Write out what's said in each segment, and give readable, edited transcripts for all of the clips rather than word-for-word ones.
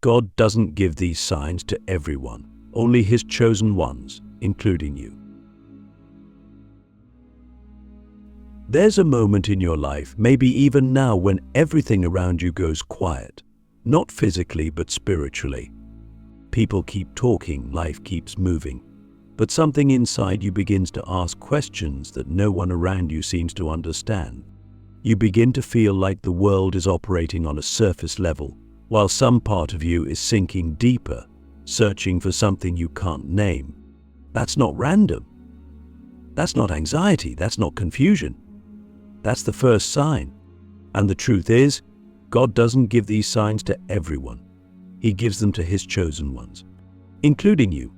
God doesn't give these signs to everyone, only His chosen ones, including you. There's a moment in your life, maybe even now, when everything around you goes quiet. Not physically, but spiritually. People keep talking, life keeps moving. But something inside you begins to ask questions that no one around you seems to understand. You begin to feel like the world is operating on a surface level, while some part of you is sinking deeper, searching for something you can't name. That's not random. That's not anxiety. That's not confusion. That's the first sign. And the truth is, God doesn't give these signs to everyone. He gives them to His chosen ones, including you.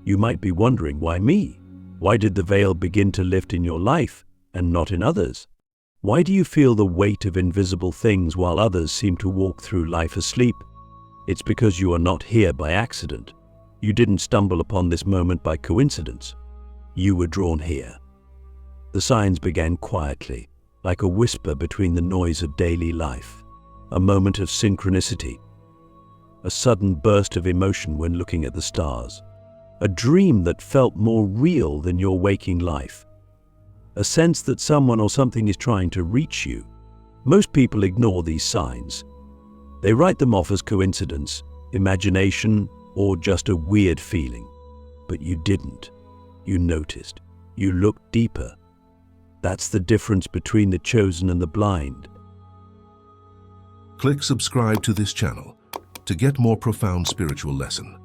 You might be wondering, why me? Why did the veil begin to lift in your life and not in others? Why do you feel the weight of invisible things while others seem to walk through life asleep? It's because you are not here by accident. You didn't stumble upon this moment by coincidence. You were drawn here. The signs began quietly, like a whisper between the noise of daily life, a moment of synchronicity, a sudden burst of emotion when looking at the stars, a dream that felt more real than your waking life, a sense that someone or something is trying to reach you. Most people ignore these signs. They write them off as coincidence, imagination, or just a weird feeling. But you didn't. You noticed. You looked deeper. That's the difference between the chosen and the blind. Click subscribe to this channel to get more profound spiritual lesson.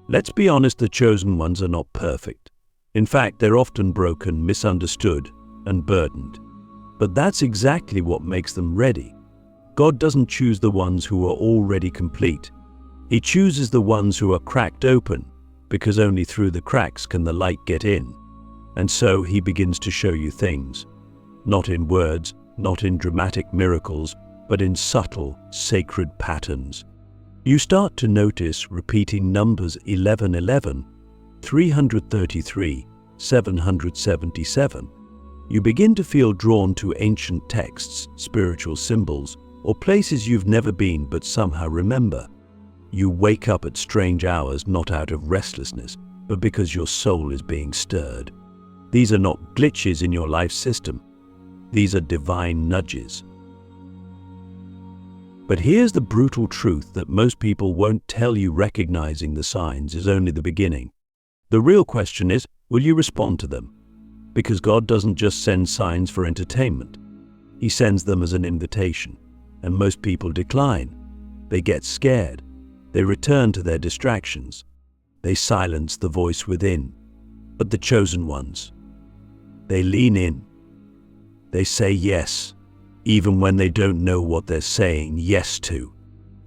Let's be honest, the chosen ones are not perfect. In fact, they're often broken, misunderstood, and burdened. But that's exactly what makes them ready. God doesn't choose the ones who are already complete. He chooses the ones who are cracked open, because only through the cracks can the light get in. And so He begins to show you things, not in words, not in dramatic miracles, but in subtle, sacred patterns. You start to notice repeating numbers 1111, 333, 777. You begin to feel drawn to ancient texts, spiritual symbols, or places you've never been but somehow remember. You wake up at strange hours, not out of restlessness, but because your soul is being stirred. These are not glitches in your life system. These are divine nudges. But here's the brutal truth that most people won't tell you: recognizing the signs is only the beginning. The real question is, will you respond to them? Because God doesn't just send signs for entertainment. He sends them as an invitation. And most people decline. They get scared. They return to their distractions. They silence the voice within. But the chosen ones, they lean in. They say yes, even when they don't know what they're saying yes to.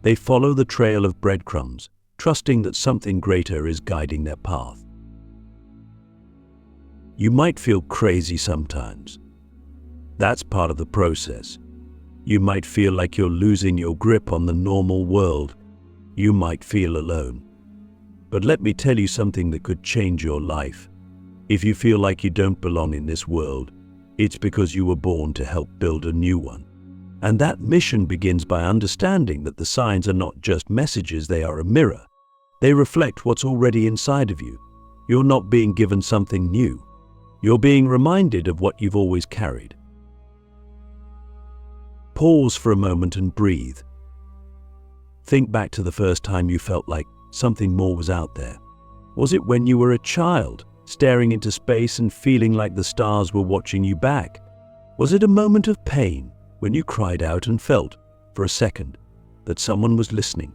They follow the trail of breadcrumbs, trusting that something greater is guiding their path. You might feel crazy sometimes. That's part of the process. You might feel like you're losing your grip on the normal world. You might feel alone. But let me tell you something that could change your life. If you feel like you don't belong in this world, it's because you were born to help build a new one. And that mission begins by understanding that the signs are not just messages, they are a mirror. They reflect what's already inside of you. You're not being given something new. You're being reminded of what you've always carried. Pause for a moment and breathe. Think back to the first time you felt like something more was out there. Was it when you were a child, staring into space and feeling like the stars were watching you back? Was it a moment of pain when you cried out and felt, for a second, that someone was listening?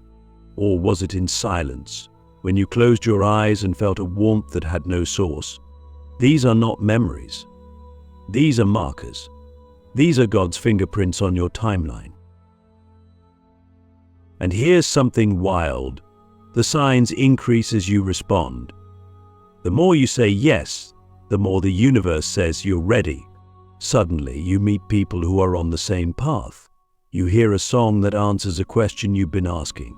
Or was it in silence, when you closed your eyes and felt a warmth that had no source? These are not memories. These are markers. These are God's fingerprints on your timeline. And here's something wild. The signs increase as you respond. The more you say yes, the more the universe says you're ready. Suddenly, you meet people who are on the same path. You hear a song that answers a question you've been asking.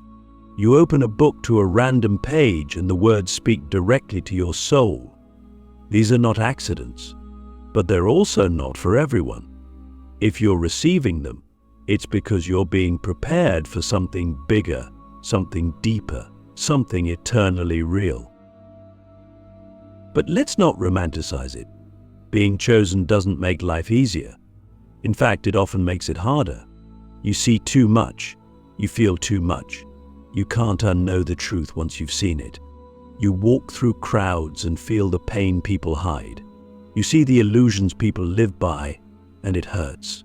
You open a book to a random page and the words speak directly to your soul. These are not accidents, but they're also not for everyone. If you're receiving them, It's because you're being prepared for something bigger, something deeper, something eternally real. But let's not romanticize it. Being chosen doesn't make life easier. In fact, it often makes it harder. You see too much. You feel too much. You can't unknow the truth once you've seen it. You walk through crowds and feel the pain people hide. You see the illusions people live by, and it hurts.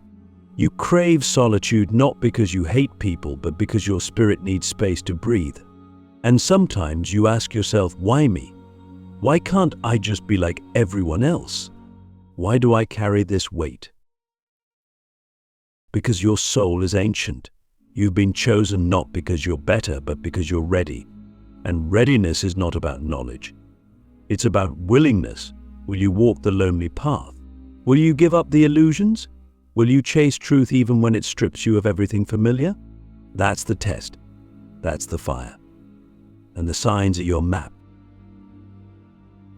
You crave solitude not because you hate people, but because your spirit needs space to breathe. And sometimes you ask yourself, why me? Why can't I just be like everyone else? Why do I carry this weight? Because your soul is ancient. You've been chosen not because you're better, but because you're ready. And readiness is not about knowledge. It's about willingness. Will you walk the lonely path? Will you give up the illusions? Will you chase truth even when it strips you of everything familiar? That's the test. That's the fire. And the signs are your map.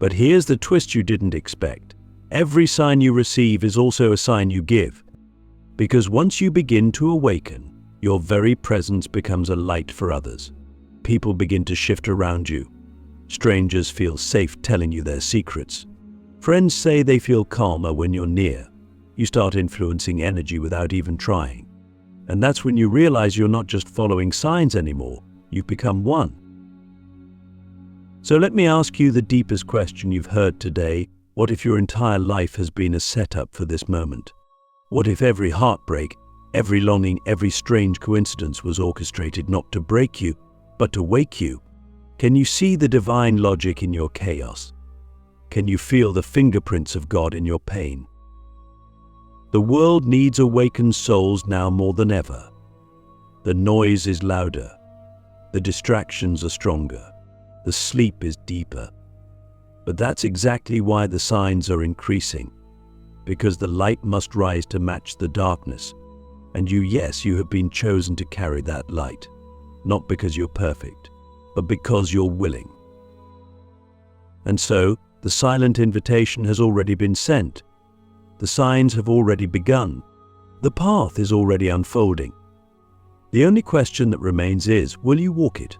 But here's the twist you didn't expect. Every sign you receive is also a sign you give. Because once you begin to awaken, your very presence becomes a light for others. People begin to shift around you. Strangers feel safe telling you their secrets. Friends say they feel calmer when you're near. You start influencing energy without even trying. And that's when you realize you're not just following signs anymore. You've become one. So let me ask you the deepest question you've heard today. What if your entire life has been a setup for this moment? What if every heartbreak, every longing, every strange coincidence was orchestrated not to break you, but to wake you? Can you see the divine logic in your chaos? Can you feel the fingerprints of God in your pain? The world needs awakened souls now more than ever. The noise is louder. The distractions are stronger. The sleep is deeper. But that's exactly why the signs are increasing. Because the light must rise to match the darkness. And you have been chosen to carry that light. Not because you're perfect, but because you're willing. And so, the silent invitation has already been sent. The signs have already begun. The path is already unfolding. The only question that remains is, will you walk it?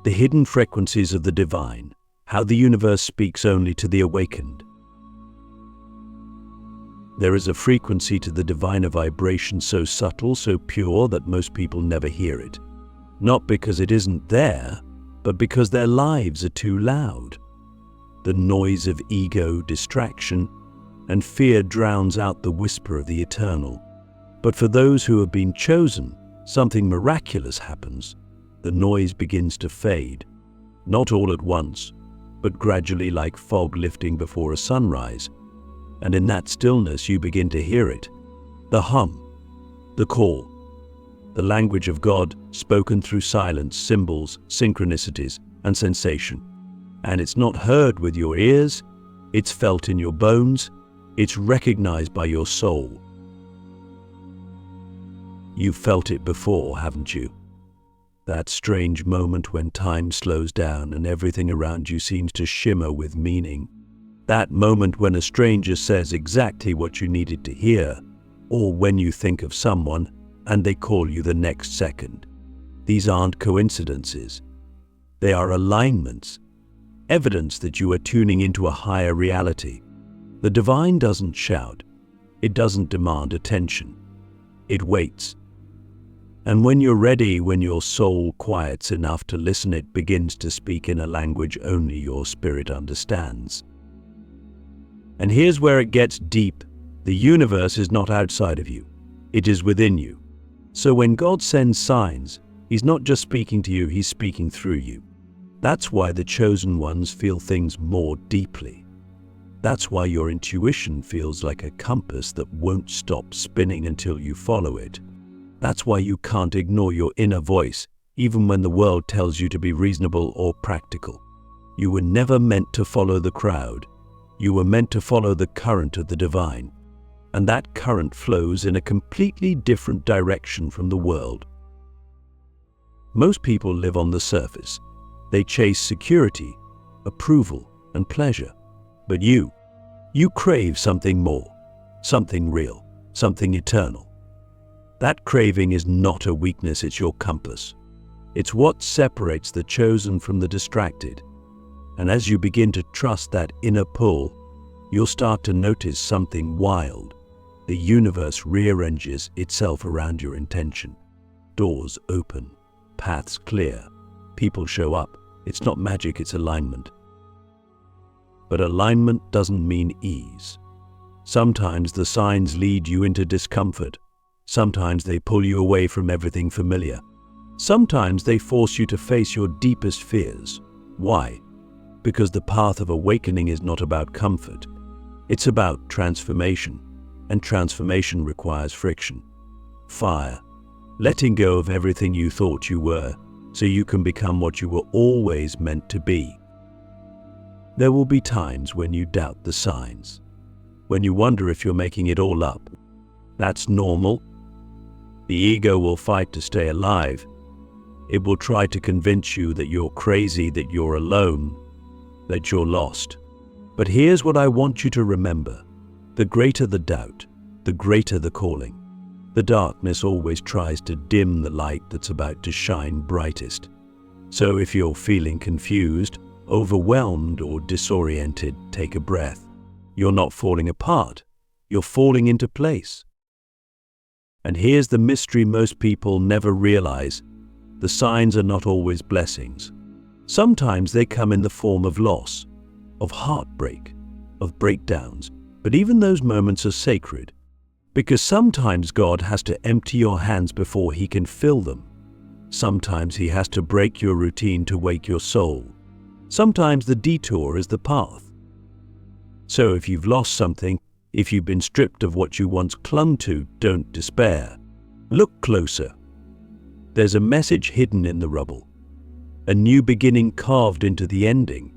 The hidden frequencies of the divine, how the universe speaks only to the awakened. There is a frequency to the divine, a vibration so subtle, so pure that most people never hear it. Not because it isn't there, but because their lives are too loud. The noise of ego, distraction, and fear drowns out the whisper of the eternal. But for those who have been chosen, something miraculous happens. The noise begins to fade, not all at once, but gradually, like fog lifting before a sunrise. And in that stillness you begin to hear it. The hum, the call, the language of God spoken through silence, symbols, synchronicities, and sensation. And it's not heard with your ears, it's felt in your bones, it's recognized by your soul. You've felt it before, haven't you? That strange moment when time slows down and everything around you seems to shimmer with meaning. That moment when a stranger says exactly what you needed to hear, or when you think of someone and they call you the next second. These aren't coincidences. They are alignments, evidence that you are tuning into a higher reality. The divine doesn't shout. It doesn't demand attention. It waits. And when you're ready, when your soul quiets enough to listen, it begins to speak in a language only your spirit understands. And here's where it gets deep. The universe is not outside of you. It is within you. So when God sends signs, He's not just speaking to you, He's speaking through you. That's why the chosen ones feel things more deeply. That's why your intuition feels like a compass that won't stop spinning until you follow it. That's why you can't ignore your inner voice, even when the world tells you to be reasonable or practical. You were never meant to follow the crowd. You were meant to follow the current of the divine. And that current flows in a completely different direction from the world. Most people live on the surface. They chase security, approval, and pleasure. But you crave something more, something real, something eternal. That craving is not a weakness, it's your compass. It's what separates the chosen from the distracted. And as you begin to trust that inner pull, you'll start to notice something wild. The universe rearranges itself around your intention. Doors open, paths clear, people show up. It's not magic, it's alignment. But alignment doesn't mean ease. Sometimes the signs lead you into discomfort. Sometimes they pull you away from everything familiar. Sometimes they force you to face your deepest fears. Why? Because the path of awakening is not about comfort. It's about transformation, and transformation requires friction. Fire, letting go of everything you thought you were, so you can become what you were always meant to be. There will be times when you doubt the signs, when you wonder if you're making it all up. That's normal. The ego will fight to stay alive. It will try to convince you that you're crazy, that you're alone, that you're lost. But here's what I want you to remember. The greater the doubt, the greater the calling. The darkness always tries to dim the light that's about to shine brightest. So if you're feeling confused, overwhelmed, or disoriented, take a breath. You're not falling apart. You're falling into place. And here's the mystery most people never realize. The signs are not always blessings. Sometimes they come in the form of loss, of heartbreak, of breakdowns. But even those moments are sacred, because sometimes God has to empty your hands before He can fill them. Sometimes He has to break your routine to wake your soul. Sometimes the detour is the path. So if you've lost something, if you've been stripped of what you once clung to, don't despair. Look closer. There's a message hidden in the rubble, a new beginning carved into the ending.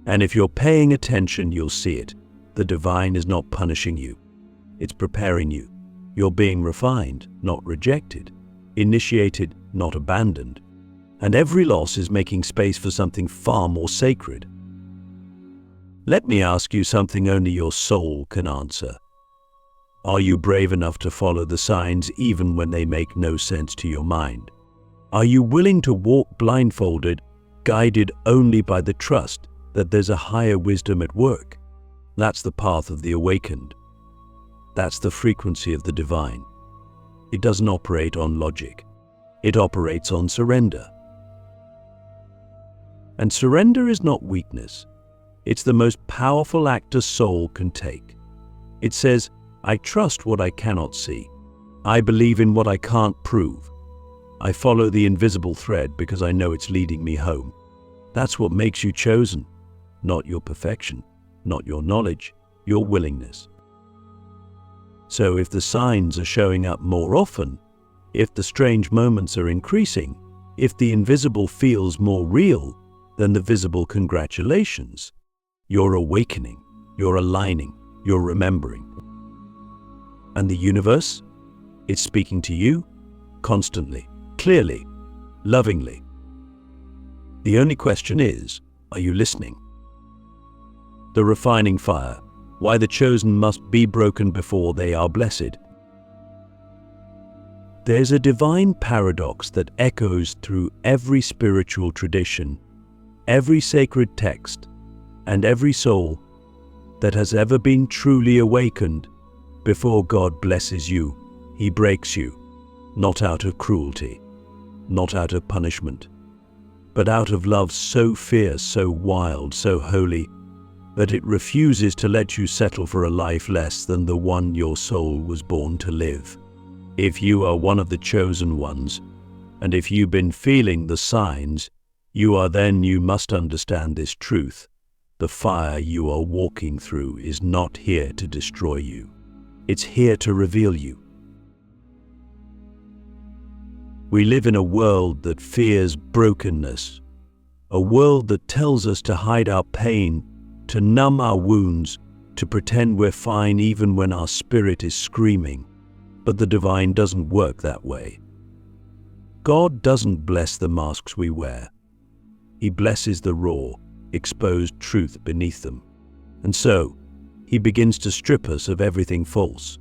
And if you're paying attention, you'll see it. The divine is not punishing you. It's preparing you. You're being refined, not rejected, initiated, not abandoned. And every loss is making space for something far more sacred. Let me ask you something only your soul can answer. Are you brave enough to follow the signs even when they make no sense to your mind? Are you willing to walk blindfolded, guided only by the trust that there's a higher wisdom at work? That's the path of the awakened. That's the frequency of the divine. It doesn't operate on logic. It operates on surrender. And surrender is not weakness. It's the most powerful act a soul can take. It says, I trust what I cannot see. I believe in what I can't prove. I follow the invisible thread because I know it's leading me home. That's what makes you chosen, not your perfection, not your knowledge, your willingness. So if the signs are showing up more often, if the strange moments are increasing, if the invisible feels more real than the visible, congratulations. You're awakening, you're aligning, you're remembering. And the universe? It's speaking to you constantly, clearly, lovingly. The only question is, are you listening? The refining fire, why the chosen must be broken before they are blessed. There's a divine paradox that echoes through every spiritual tradition, every sacred text, and every soul that has ever been truly awakened. Before God blesses you, He breaks you, not out of cruelty, not out of punishment, but out of love so fierce, so wild, so holy, that it refuses to let you settle for a life less than the one your soul was born to live. If you are one of the chosen ones, and if you've been feeling the signs, you must understand this truth. The fire you are walking through is not here to destroy you. It's here to reveal you. We live in a world that fears brokenness, a world that tells us to hide our pain, to numb our wounds, to pretend we're fine even when our spirit is screaming. But the divine doesn't work that way. God doesn't bless the masks we wear. He blesses the raw, exposed truth beneath them. And so, He begins to strip us of everything false.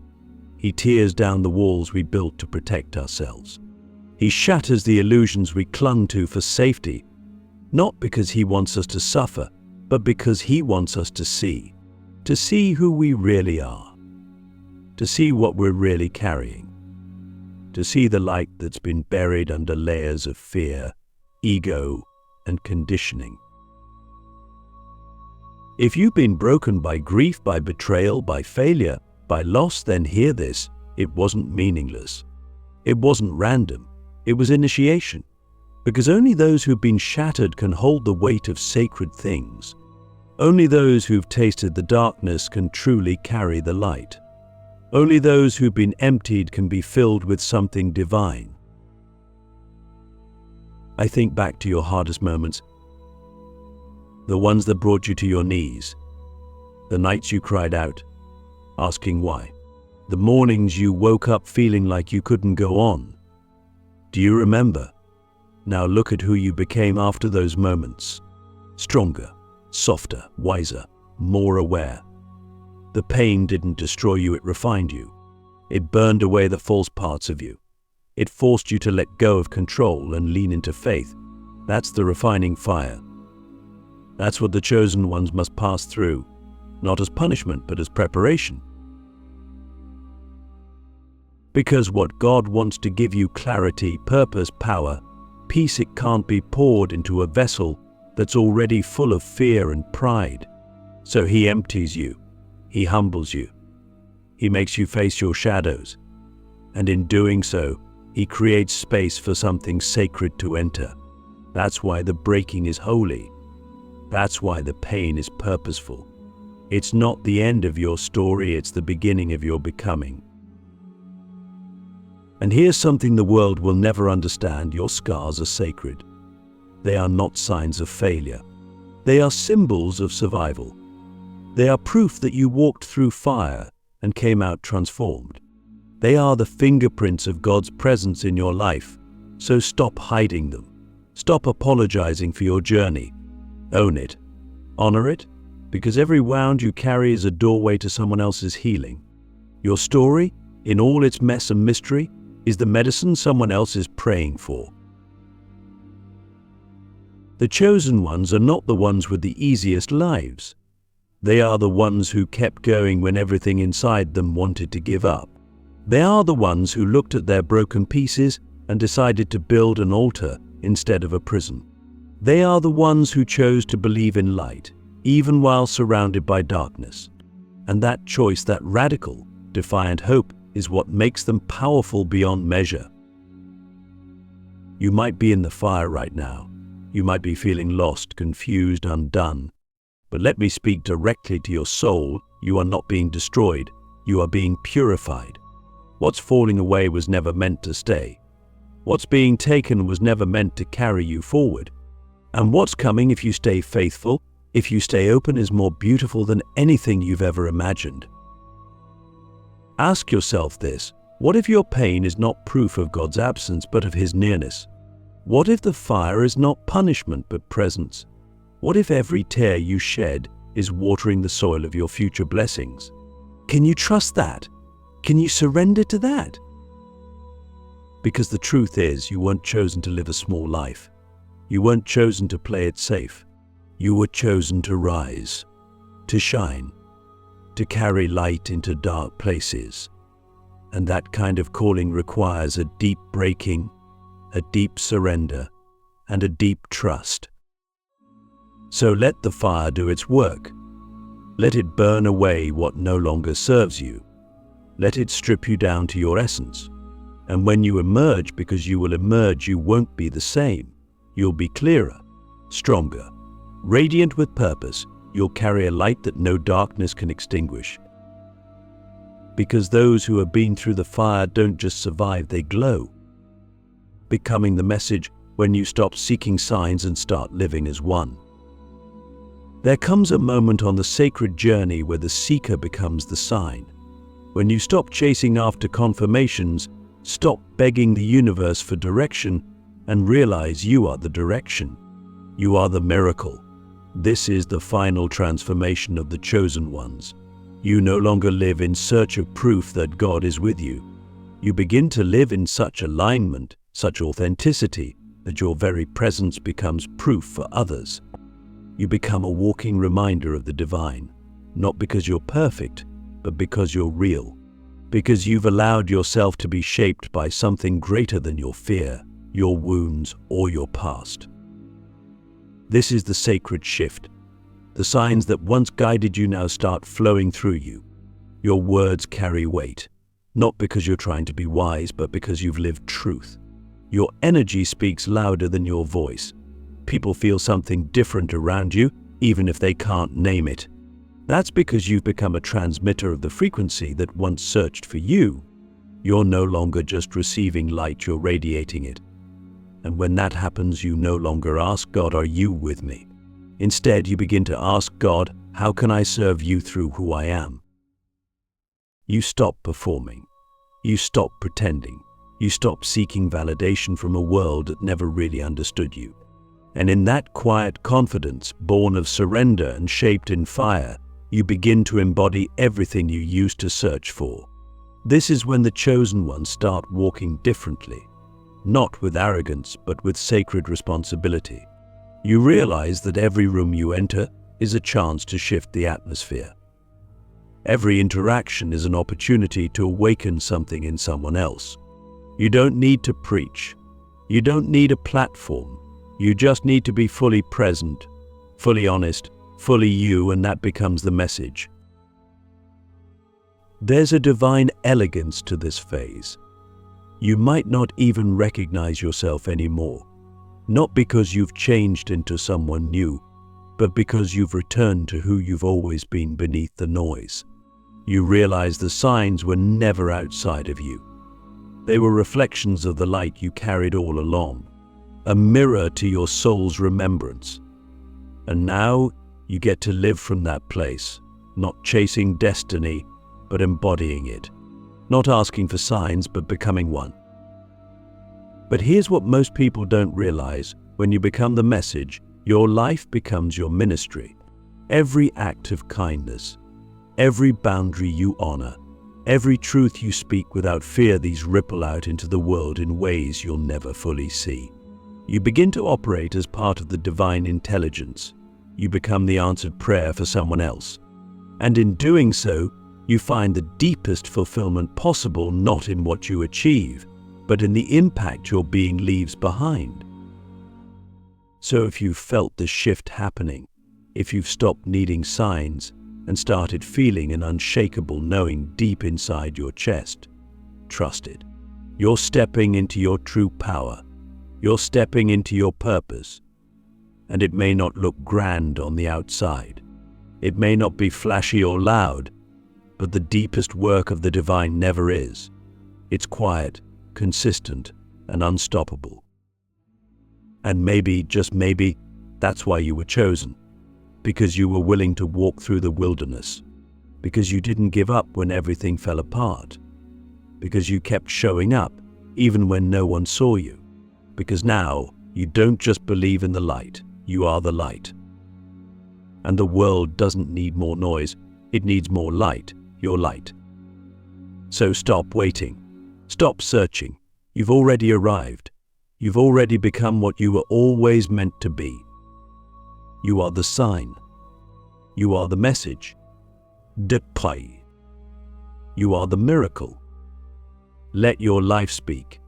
He tears down the walls we built to protect ourselves. He shatters the illusions we clung to for safety, not because he wants us to suffer, but because he wants us to see who we really are, to see what we're really carrying, to see the light that's been buried under layers of fear, ego, and conditioning. If you've been broken by grief, by betrayal, by failure, by loss, then hear this: it wasn't meaningless. It wasn't random. It was initiation. Because only those who've been shattered can hold the weight of sacred things. Only those who've tasted the darkness can truly carry the light. Only those who've been emptied can be filled with something divine. I think back to your hardest moments, the ones that brought you to your knees, the nights you cried out, asking why, the mornings you woke up feeling like you couldn't go on. Do you remember? Now look at who you became after those moments. Stronger, softer, wiser, more aware. The pain didn't destroy you, it refined you. It burned away the false parts of you. It forced you to let go of control and lean into faith. That's the refining fire. That's what the chosen ones must pass through, not as punishment, but as preparation. Because what God wants to give you: clarity, purpose, power, peace. It can't be poured into a vessel that's already full of fear and pride. So he empties you. He humbles you. He makes you face your shadows. And in doing so, he creates space for something sacred to enter. That's why the breaking is holy. That's why the pain is purposeful. It's not the end of your story, it's the beginning of your becoming. And here's something the world will never understand: your scars are sacred. They are not signs of failure. They are symbols of survival. They are proof that you walked through fire and came out transformed. They are the fingerprints of God's presence in your life. So stop hiding them. Stop apologizing for your journey. Own it. Honor it, because every wound you carry is a doorway to someone else's healing. Your story, in all its mess and mystery, is the medicine someone else is praying for. The chosen ones are not the ones with the easiest lives. They are the ones who kept going when everything inside them wanted to give up. They are the ones who looked at their broken pieces and decided to build an altar instead of a prison. They are the ones who chose to believe in light, even while surrounded by darkness. And that choice, that radical, defiant hope, is what makes them powerful beyond measure. You might be in the fire right now. You might be feeling lost, confused, undone. But let me speak directly to your soul. You are not being destroyed. You are being purified. What's falling away was never meant to stay. What's being taken was never meant to carry you forward. And what's coming, if you stay faithful, if you stay open, is more beautiful than anything you've ever imagined. Ask yourself this: what if your pain is not proof of God's absence, but of his nearness? What if the fire is not punishment, but presence? What if every tear you shed is watering the soil of your future blessings? Can you trust that? Can you surrender to that? Because the truth is, you weren't chosen to live a small life. You weren't chosen to play it safe. You were chosen to rise, to shine, to carry light into dark places. And that kind of calling requires a deep breaking, a deep surrender, and a deep trust. So let the fire do its work. Let it burn away what no longer serves you. Let it strip you down to your essence. And when you emerge, because you will emerge, you won't be the same. You'll be clearer, stronger, radiant with purpose. You'll carry a light that no darkness can extinguish. Because those who have been through the fire don't just survive, they glow. Becoming the message when you stop seeking signs and start living as one. There comes a moment on the sacred journey where the seeker becomes the sign. When you stop chasing after confirmations, stop begging the universe for direction, and realize you are the direction. You are the miracle. This is the final transformation of the chosen ones. You no longer live in search of proof that God is with you. You begin to live in such alignment, such authenticity, that your very presence becomes proof for others. You become a walking reminder of the divine, not because you're perfect, but because you're real. Because you've allowed yourself to be shaped by something greater than your fear, your wounds, or your past. This is the sacred shift. The signs that once guided you now start flowing through you. Your words carry weight, not because you're trying to be wise, but because you've lived truth. Your energy speaks louder than your voice. People feel something different around you, even if they can't name it. That's because you've become a transmitter of the frequency that once searched for you. You're no longer just receiving light, you're radiating it. And when that happens, you no longer ask God, "Are you with me?" Instead, you begin to ask God, "How can I serve you through who I am?" You stop performing. You stop pretending. You stop seeking validation from a world that never really understood you. And in that quiet confidence, born of surrender and shaped in fire, you begin to embody everything you used to search for. This is when the chosen ones start walking differently, not with arrogance, but with sacred responsibility. You realize that every room you enter is a chance to shift the atmosphere. Every interaction is an opportunity to awaken something in someone else. You don't need to preach. You don't need a platform. You just need to be fully present, fully honest, fully you, and that becomes the message. There's a divine elegance to this phase. You might not even recognize yourself anymore, not because you've changed into someone new, but because you've returned to who you've always been beneath the noise. You realize the signs were never outside of you. They were reflections of the light you carried all along, a mirror to your soul's remembrance. And now you get to live from that place, not chasing destiny, but embodying it, not asking for signs, but becoming one. But here's what most people don't realize: when you become the message, your life becomes your ministry. Every act of kindness, every boundary you honor, every truth you speak without fear, these ripple out into the world in ways you'll never fully see. You begin to operate as part of the divine intelligence. You become the answered prayer for someone else. And in doing so, you find the deepest fulfillment possible, not in what you achieve, but in the impact your being leaves behind. So if you've felt this shift happening, if you've stopped needing signs and started feeling an unshakable knowing deep inside your chest, trust it. You're stepping into your true power. You're stepping into your purpose. And it may not look grand on the outside. It may not be flashy or loud, but the deepest work of the divine never is. It's quiet, consistent, and unstoppable. And maybe, just maybe, that's why you were chosen. Because you were willing to walk through the wilderness. Because you didn't give up when everything fell apart. Because you kept showing up, even when no one saw you. Because now, you don't just believe in the light, you are the light. And the world doesn't need more noise, it needs more light, your light. So stop waiting. Stop searching. You've already arrived. You've already become what you were always meant to be. You are the sign. You are the message. Depay. You are the miracle. Let your life speak.